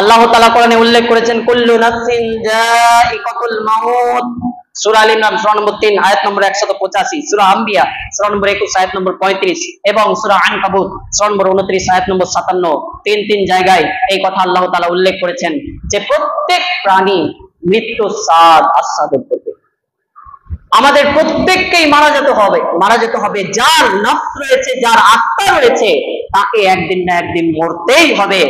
আল্লাহ তাআলা কোরআনে উল্লেখ করেছেন, কুল্লু নাফসিন যায়িকাতুল মাউত, সূরা আল ইমরান সূরা নম্বর 3 আয়াত নম্বর 185, সূরা আম্বিয়া সূরা নম্বর 21 আয়াত নম্বর 35 এবং সূরা আনকাবুত সূরা নম্বর 29 আয়াত নম্বর 57, তিন জায়গায় এই কথা আল্লাহ তাআলা উল্লেখ করেছেন যে প্রত্যেক প্রাণী মৃত্যুর স্বাদ আস্বাদন করবে। আমাদের প্রত্যেককেই মারা যেতে হবে। যার নফস রয়েছে, যার আত্মা রয়েছে, তাকে একদিন না একদিন মরতেই হবে,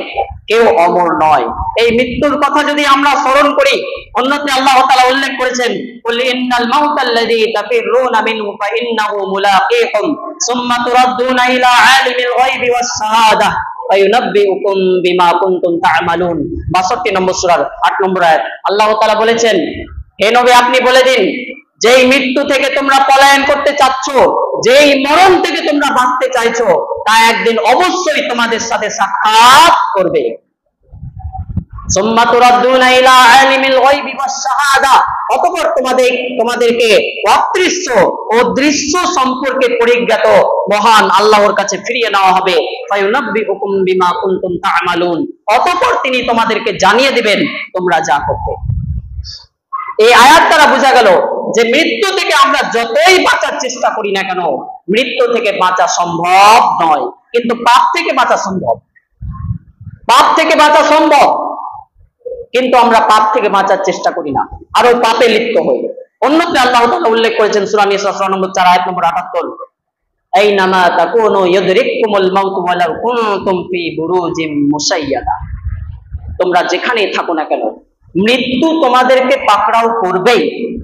কেউ অমর নয়। এই মৃত্যুর কথা যদি আমরা স্মরণ করি, অন্যত্র আল্লাহ তাআলা উল্লেখ করেছেন, কুল ইন্নাল মাউতাল্লাযী তাফিরুনা মিনহু ফাইন্নাহু মুলাকীকুম সুম্মা তুরাদ্দুনা ইলা আলিমিল গায়বি ওয়াস শাহাদাহ ফায়ুনাব্বিউকুম বিমা কুনতুম তা'মালুন। 62 নম্বর সূরার 8 নম্বর আয়াত। আল্লাহ তাআলা বলেছেন, হে নবী আপনি বলে দিন, যেই মৃত্যু থেকে তোমরা পলায়ন করতে চাচ্ছ, যেই মরণ থেকে তোমরা বাঁচতে চাইছো, তা একদিন অবশ্যই তোমাদের সাথে সাক্ষাৎ করবে। সুম্মা তুরাদ্দুনা ইলা আলিমিল গায়বি ওয়াস শাহাদা, অতঃপর তোমাদেরকে অদৃশ্য ও দৃশ্য সম্পর্কে পরিজ্ঞাত মহান আল্লাহর কাছে ফিরিয়ে নেওয়া হবে। ফায়ুনাব্বিউকুম বিমা কুনতুম তা'মালুন, অতঃপর তিনি তোমাদেরকে জানিয়ে দিবেন তোমরা যা করতে। এই আয়াত দ্বারা বোঝা গেল যে মৃত্যু থেকে আমরা যতই বাঁচার চেষ্টা করি না কেন, মৃত্যু থেকে বাঁচা সম্ভব নয়, কিন্তু পাপ থেকে বাঁচা সম্ভব। পাপ থেকে বাঁচা সম্ভব, কিন্তু আমরা পাপ থেকে বাঁচার চেষ্টা করি না, আরো পাপে লিপ্ত হই। অন্যত্র আল্লাহ তাআলা উল্লেখ করেছেন সূরা নিসা সূরা নম্বর 4 আয়াত নম্বর 78, আইনামা তাকুনু ইউদরিকুমুল মাউতু ওয়ালাউ কুনতুম ফি বুরুজিম মুশাইয়াদা, তোমরা যেখানেই থাকো না কেন মৃত্যু তোমাদেরকে পাকড়াও করবেই।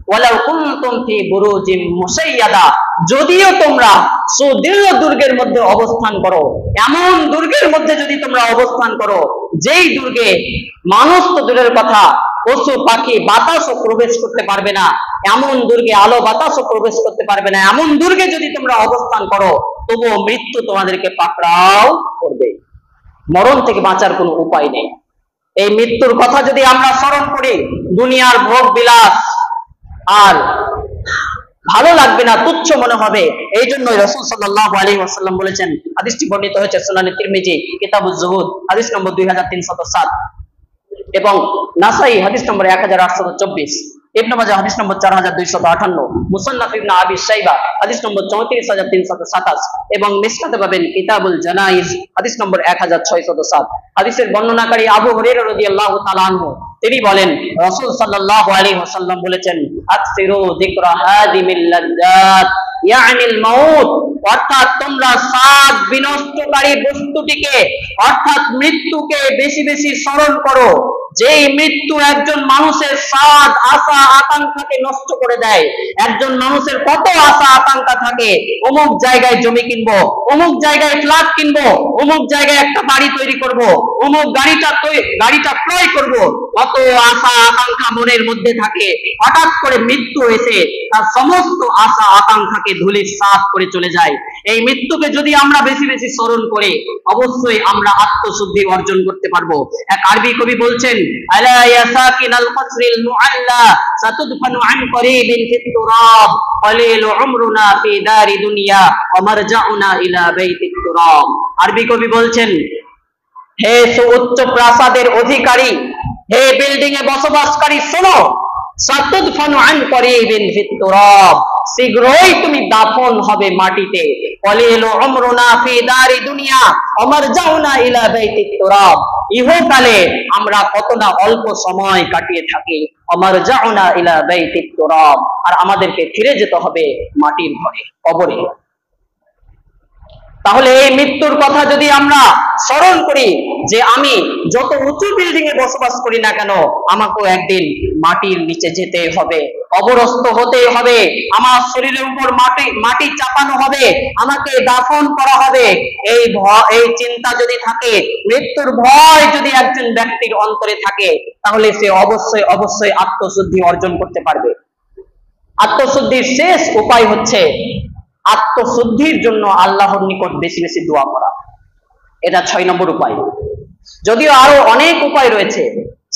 ওয়ালাউ কুনতুম ফি বুরুজিম মুশাইয়াদা, যদিও তোমরা সুদৃঢ় দুর্গের মধ্যে অবস্থান করো, এমন দুর্গের মধ্যে যদি তোমরা অবস্থান করো যেই দুর্গে মানুষ তো দূরের কথা, পশু পাখি বাতাসও প্রবেশ করতে পারবে না, এমন দুর্গে আলো বাতাসও প্রবেশ করতে পারবে না, এমন দুর্গে যদি তোমরা অবস্থান করো, তবুও মৃত্যু তোমাদেরকে পাকড়াও করবে। মরণ থেকে বাঁচার কোনো উপায় নেই। এই মৃত্যুর কথা যদি আমরা স্মরণ করি, দুনিয়ার ভোগ বিলাস আর ভালো লাগবে না, তুচ্ছ মনে হবে। এই জন্যই রাসূল সাল্লাল্লাহু আলাইহি ওয়াসাল্লাম বলেছেন, হাদিসটি বর্ণিত হয়েছে সুনানে তিরমিজি কিতাবুজ যুহুদ হাদিস নম্বর 2307 এবং নাসাই হাদিস নম্বর 1824, ইবনে মাজাহ হাদিস নম্বর 4258, মুসান্নাফ ইবনে আবি শাইবা হাদিস নম্বর 34327 এবং মিসকাতে পাবেন কিতাবুল জানাইজ হাদিস নম্বর 1607। হাদিসের বর্ণনাকারী আবু হুরায়রা রাদিয়াল্লাহু তাআলা আনহু তিনি বলেন, রাসূল সাল্লাল্লাহু আলাইহি ওয়াসাল্লাম বলেছেন, আকসিরু যিকরা হাদিমিল লাযযাত ইয়ানিল মাউত, অর্থাৎ তোমরা স্বাদ বিনষ্টকারী বস্তুটিকে অর্থাৎ মৃত্যুকে বেশি বেশি স্মরণ করো, যেই মৃত্যু একজন মানুষের সাদ আশা আকাঙ্ক্ষাকে নষ্ট করে দেয়। একজন মানুষের কত আশা আকাঙ্ক্ষা থাকে, অমুক জায়গায় জমি কিনবো, অমুক জায়গায় ফ্ল্যাট কিনবো, অমুক জায়গায় একটা বাড়ি তৈরি করব, অমুক গাড়িটা ক্রয় করব, কত আশা আকাঙ্ক্ষা মনের মধ্যে থাকে। হঠাৎ করে মৃত্যু এসে তার সমস্ত আশা আকাঙ্ক্ষাকে ধূলিসাৎ করে চলে যায়। এই মৃত্যুকে যদি আমরা বেশি বেশি স্মরণ করি, অবশ্যই আমরা আত্মশুদ্ধি অর্জন করতে পারবো। এক আরবি কবি বলছেন, আলা ইয়া সাকিনাল কসরিল মুআল্লা সাতুদফানু আন করিবিন ফিত তুরাব কলিলু উমরুনা ফি দারি দুনিয়া ওয়া মারজাউনা ইলা বাইতিত তুরাব। আরবি কবি বলছেন, হে সুউচ্চ প্রাসাদের অধিকারী, হে বিল্ডিং এ বসবাসকারী, শোনো, সাতুদফানু আন করিবিন ফিত তুরাব, শীঘ্রই তুমি দাফন হবে মাটিতে। কলিলু উমরুনা ফি দারি দুনিয়া ওয়া মারজাউনা ইলা বাইতিত তুরাব, ইহকালে আমরা কত না অল্প সময় কাটিয়ে থাকি। ওয়া মারজাউনা ইলা বাইতিত তুরাব, আর আমাদেরকে ফিরে যেতে হবে মাটির ঘরে, কবরে। তাহলে এই মৃত্যুর কথা যদি আমরা স্মরণ করি যে আমি যত উঁচু বিল্ডিং এ বসবাস করি না কেন, আমাকেও একদিন মাটির নিচে যেতে হবে, কবরস্থ হতে হবে, আমার শরীরের উপর মাটি চাপানো হবে, আমাকে দাফন করা হবে। এই চিন্তা যদি থাকে, মৃত্যুর ভয় যদি একজন ব্যক্তির অন্তরে থাকে, তাহলে সে অবশ্যই অবশ্যই আত্মশুদ্ধি অর্জন করতে পারবে। আত্মশুদ্ধির শেষ উপায় হচ্ছে আত্মশুদ্ধির জন্য আল্লাহর নিকট বেশি বেশি দোয়া করা। এটা 6 নম্বর উপায়। যদিও আরো অনেক উপায় রয়েছে,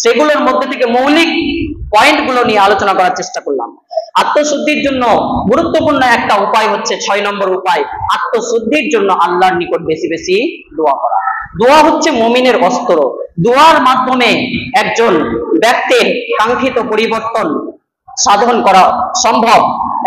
সেগুলোর মধ্যে থেকে মৌলিক পয়েন্টগুলো নিয়ে আলোচনা করার চেষ্টা করলাম। আত্মশুদ্ধির জন্য গুরুত্বপূর্ণ একটা উপায় হচ্ছে 6 নম্বর উপায়, আত্মশুদ্ধির জন্য আল্লাহর নিকট বেশি বেশি দোয়া করা। দোয়া হচ্ছে মুমিনের অস্ত্র। দোয়ার মাধ্যমে একজন ব্যক্তির কাঙ্ক্ষিত পরিবর্তন সাধন করা সম্ভব।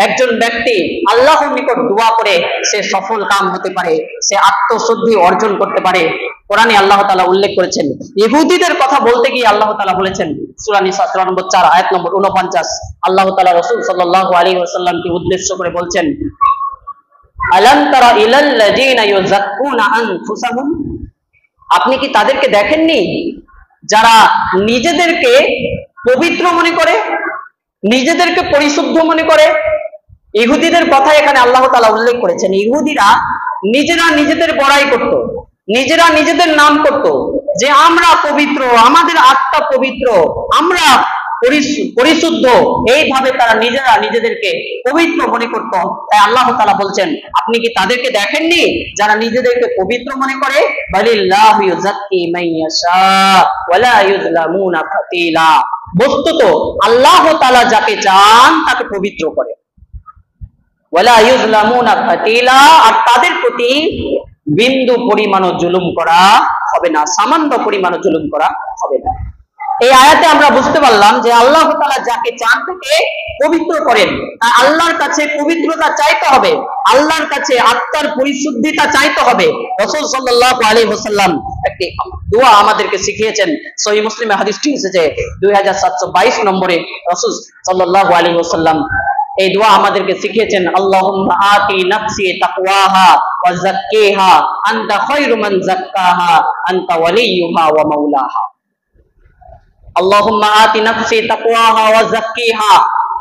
একজন ব্যক্তি আল্লাহর নিকট দোয়া করে সে সফল কাম হতে পারে, সে আত্মশুদ্ধি অর্জন করতে পারে। কোরআনে আল্লাহ তাআলা উল্লেখ করেছেন, ইহুদিদের কথা বলতে গিয়ে আল্লাহ তাআলা বলেছেন, সূরা নিসা 4 আয়াত নম্বর 49, আল্লাহ তাআলা রাসূল সাল্লাল্লাহু আলাইহি ওয়াসাল্লামকে উদ্দেশ্য করে বলছেন, আলাম তারা ইলাল্লাযিনা ইউযাক্কুনা আনফুসাহুম, আপনি কি তাদেরকে দেখেননি যারা নিজেদেরকে পবিত্র মনে করে, নিজেদেরকে পরিশুদ্ধ মনে করে? ইহুদিদের কথা এখানে আল্লাহ তাআলা উল্লেখ করেছেন। ইহুদিরা নিজেরা নিজেদের বড়াই করত, নিজেরা নিজেদের নাম করত যে আমরা পবিত্র, আমাদের আত্মা পবিত্র, আমরা পরিশুদ্ধ। এইভাবে তারা নিজেরা নিজেদেরকে পবিত্র মনে করত। তাই আল্লাহ তাআলা বলছেন, আপনি কি তাদেরকে দেখেননি যারা নিজেদেরকে পবিত্র মনে করে? বালিল্লাহু ইউযাক্কি মান ইয়াশা ওয়া লা ইউযলামুনা ফাতিলা, বস্তুত আল্লাহ তাআলা যাকে চান তাকে পবিত্র করে। ওয়ালা ইউযলামুনা ফাতিলা, আর তাদের প্রতি বিন্দু পরিমাণও জুলুম করা হবে না, সামান্য পরিমাণও জুলুম করা হবে না। এই আয়াতে আমরা বুঝতে পারলাম যে আল্লাহ তাআলা যাকে চান তাকে পবিত্র করেন। তা আল্লাহর কাছে পবিত্রতা চাইতে হবে, আল্লাহর কাছে আত্মার পরিশুদ্ধিতা চাইতে হবে। রাসূল সাল্লাল্লাহু আলাইহি ওয়াসাল্লাম একটি দোয়া আমাদেরকে শিখিয়েছেন। সহিহ মুসলিমে হাদিসটি এসেছে 2722 নম্বরে। রাসূল সাল্লাল্লাহু আলাইহি ওয়াসাল্লাম এই দোয়া আমাদেরকে শিখিয়েছেন, আল্লাহুম্মা আতি নাফসি তাকওয়াহা ওয়া যাক্কিহা আনতা খায়রু মান যাক্কাহা আনতা ওয়ালিয়ুহা ওয়া মাওলাহা। আল্লাহুম্মা আতি নাফসি তাকওয়াহা ওয়া যাক্কিহা,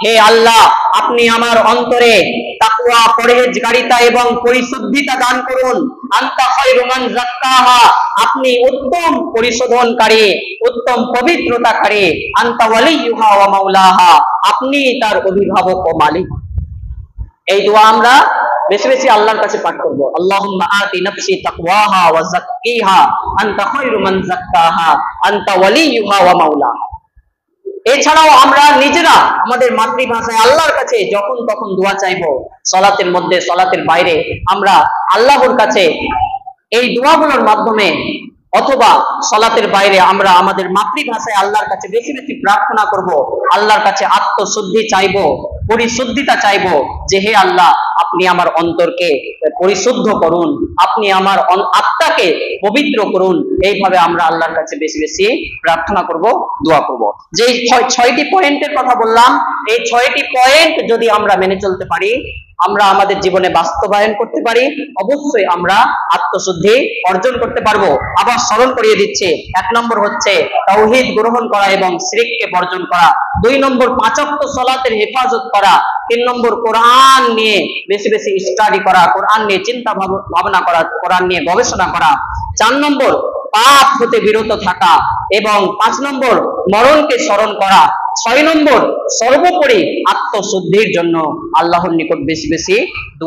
হে আল্লাহ আপনি আমার অন্তরে তাকওয়া, পরহেজগারিতা এবং পরিশুদ্ধিতা দান করুন। আনতা খায়রু মান যাক্কাহা, আপনি উত্তম পরিশোধনকারী, উত্তম পবিত্রতাকারী। আনতা ওয়ালিয়ুহা ওয়া মাওলাহা, আপনি তার অভিভাবক ও মালিক। এই দোয়া আমরা বেশি বেশি আল্লাহর কাছে পাঠ করব। আল্লাহুম্মা আতি নাফসি তাকওয়াহা ওয়া যাক্কিহা আনতা খায়রু মান যাক্কাহা আনতা ওয়ালিয়ুহা ওয়া মাওলাহা। এছাড়াও আমরা নিজেরা আমাদের মাতৃভাষায় আল্লাহর কাছে যখন তখন দোয়া চাইবো, সালাতের মধ্যে, সালাতের বাইরে আমরা আল্লাহর কাছে এই দোয়াগুলোর মাধ্যমে অথবা সালাতের বাইরে আমরা আমাদের মাতৃভাষায় আল্লাহর কাছে বেশি বেশি প্রার্থনা করব, আল্লাহর কাছে আত্মশুদ্ধি চাইবো, পরিশুদ্ধিতা চাইবো যে হে আল্লাহ আপনি আমার অন্তরকে পরিশুদ্ধ করুন, আপনি আমার আত্মাকে পবিত্র করুন। এইভাবে আমরা আল্লাহর কাছে বেশি বেশি প্রার্থনা করব, দোয়া করব। যে 6টি পয়েন্টের কথা বললাম, এই 6টি পয়েন্ট যদি আমরা মেনে চলতে পারি, আমরা আমাদের জীবনে বাস্তবায়ন করতে পারি, অবশ্যই আমরা আত্মশুদ্ধি অর্জন করতে পারবো। আবার স্মরণ করিয়ে দিচ্ছে, 1 নম্বর হচ্ছে তাওহীদ গ্রহণ করা এবং শিরককে বর্জন করা, 2 নম্বর 5 ওয়াক্ত সালাতের হেফাজত করা, 3 নম্বর কোরআন নিয়ে বেশি বেশি স্টাডি করা, কোরআন নিয়ে চিন্তা ভাবনা করা, কোরআন নিয়ে গবেষণা করা, 4 নম্বর পাপ হতে বিরত থাকা এবং 5 নম্বর মরণকে স্মরণ করা, 6 নম্বর সর্বোপরি আত্মশুদ্ধির জন্য আল্লাহর নিকট বেশি বেশি দোয়া